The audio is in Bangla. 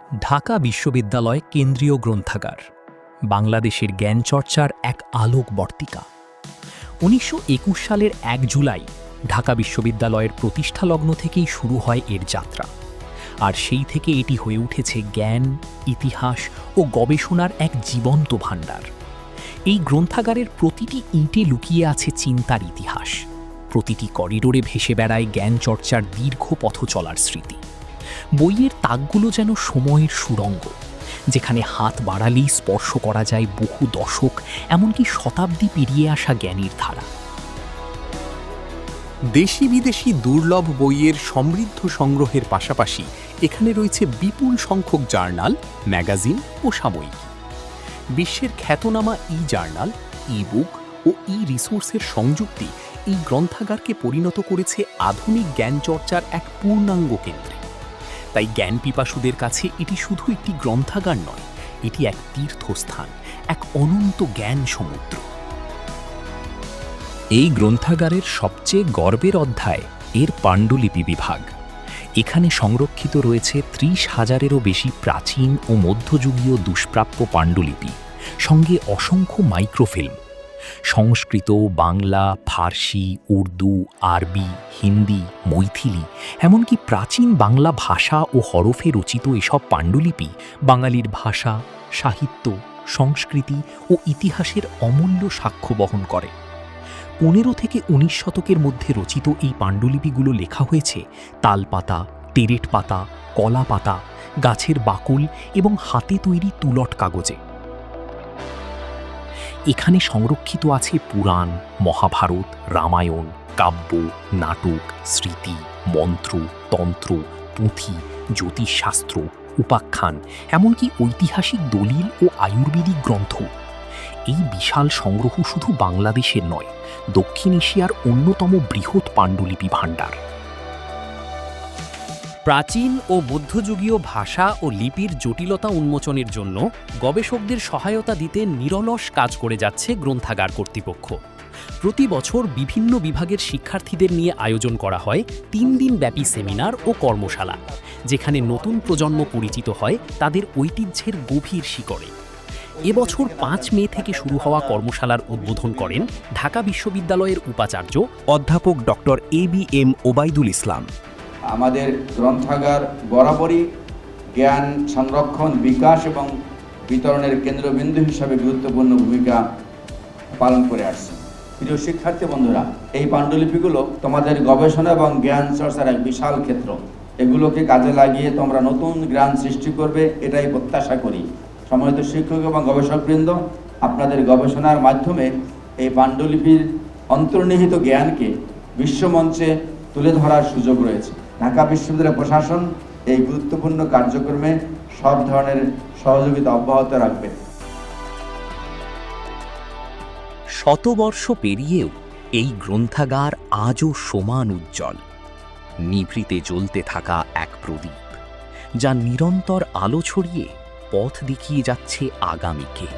ঢাকা বিশ্ববিদ্যালয় কেন্দ্রীয় গ্রন্থাগার বাংলাদেশের জ্ঞানচর্চার এক আলোকবর্তিকা। ১৯২১ সালের ১ জুলাই ঢাকা বিশ্ববিদ্যালয়ের প্রতিষ্ঠালগ্ন থেকেই শুরু হয় এর যাত্রা, আর সেই থেকে এটি হয়ে উঠেছে জ্ঞান, ইতিহাস ও গবেষণার এক জীবন্ত ভাণ্ডার। এই গ্রন্থাগারের প্রতিটি ইঁটে লুকিয়ে আছে চিন্তার ইতিহাস, প্রতিটি করিডোরে ভেসে বেড়ায় জ্ঞানচর্চার দীর্ঘ পথ চলার স্মৃতি। বইয়ের তাকগুলো যেন সময়ের সুড়ঙ্গ, যেখানে হাত বাড়ালেই স্পর্শ করা যায় বহু দশক, এমনকি শতাব্দী পেরিয়ে আসা জ্ঞানের ধারা। দেশি বিদেশি দুর্লভ বইয়ের সমৃদ্ধ সংগ্রহের পাশাপাশি এখানে রয়েছে বিপুল সংখ্যক জার্নাল, ম্যাগাজিন ও সাময়িকী। বিশ্বের খ্যাতনামা জার্নাল, বুক ও রিসোর্সের সংযুক্তি এই গ্রন্থাগারকে পরিণত করেছে আধুনিক জ্ঞানচর্চার এক পূর্ণাঙ্গ কেন্দ্রে। তাই জ্ঞান পিপাসুদের কাছে এটি শুধু একটি গ্রন্থাগার নয়, এটি এক তীর্থস্থান, এক অনন্ত জ্ঞান সমুদ্র। এই গ্রন্থাগারের সবচেয়ে গর্বের অধ্যায় এর পাণ্ডুলিপি বিভাগ। এখানে সংরক্ষিত রয়েছে ৩০,০০০-এরও বেশি প্রাচীন ও মধ্যযুগীয় দুষ্প্রাপ্য পাণ্ডুলিপি, সঙ্গে অসংখ্য মাইক্রোফিল্ম। সংস্কৃত, বাংলা, ফার্সি, উর্দু, আরবি, হিন্দি, মৈথিলি, এমনকি প্রাচীন বাংলা ভাষা ও হরফে রচিত এসব পাণ্ডুলিপি বাঙালির ভাষা, সাহিত্য, সংস্কৃতি ও ইতিহাসের অমূল্য সাক্ষ্য বহন করে। ১৫ থেকে ১৯ শতকের মধ্যে রচিত এই পাণ্ডুলিপিগুলো লেখা হয়েছে তালপাতা, টেরেট পাতা, কলা পাতা, গাছের বাকল এবং হাতে তৈরি তুলট কাগজে। এখানে সংরক্ষিত আছে পুরাণ, মহাভারত, রামায়ণ, কাব্য, নাটক, স্মৃতি, মন্ত্র, তন্ত্র, পুঁথি, জ্যোতিষশাস্ত্র, উপাখ্যান, এমনকি ঐতিহাসিক দলিল ও আয়ুর্বেদিক গ্রন্থ। এই বিশাল সংগ্রহ শুধু বাংলাদেশের নয়, দক্ষিণ এশিয়ার অন্যতম বৃহৎ পাণ্ডুলিপি ভাণ্ডার। প্রাচীন ও মধ্যযুগীয় ভাষা ও লিপির জটিলতা উন্মোচনের জন্য গবেষকদের সহায়তা দিতে নিরলস কাজ করে যাচ্ছে গ্রন্থাগার কর্তৃপক্ষ। প্রতি বছর বিভিন্ন বিভাগের শিক্ষার্থীদের নিয়ে আয়োজন করা হয় ৩ দিনব্যাপী সেমিনার ও কর্মশালা, যেখানে নতুন প্রজন্ম পরিচিত হয় তাদের ঐতিহ্যের গভীর শিকড়ে। এবছর ৫ মে থেকে শুরু হওয়া কর্মশালার উদ্বোধন করেন ঢাকা বিশ্ববিদ্যালয়ের উপাচার্য অধ্যাপক ডক্টর ABM ওবায়দুল ইসলাম। আমাদের গ্রন্থাগার বরাবরই জ্ঞান সংরক্ষণ, বিকাশ এবং বিতরণের কেন্দ্রবিন্দু হিসাবে গুরুত্বপূর্ণ ভূমিকা পালন করে আসছে। প্রিয় শিক্ষার্থী বন্ধুরা, এই পাণ্ডুলিপিগুলো তোমাদের গবেষণা এবং জ্ঞান চর্চার এক বিশাল ক্ষেত্র। এগুলোকে কাজে লাগিয়ে তোমরা নতুন জ্ঞান সৃষ্টি করবে, এটাই প্রত্যাশা করি। সম্মানিত শিক্ষক এবং গবেষকবৃন্দ, আপনাদের গবেষণার মাধ্যমে এই পাণ্ডুলিপির অন্তর্নিহিত জ্ঞানকে বিশ্বমঞ্চে তুলে ধরার সুযোগ রয়েছে। ঢাকা বিশ্ববিদ্যালয় প্রশাসন এই গুরুত্বপূর্ণ কার্যক্রমে সব ধরনের সহযোগিতা অব্যাহত রাখবে। শতবর্ষ পেরিয়েও এই গ্রন্থাগার আজও সমান উজ্জ্বল, নিভৃতে জ্বলতে থাকা এক প্রদীপ, যা নিরন্তর আলো ছড়িয়ে পথ দেখিয়ে যাচ্ছে আগামীকে।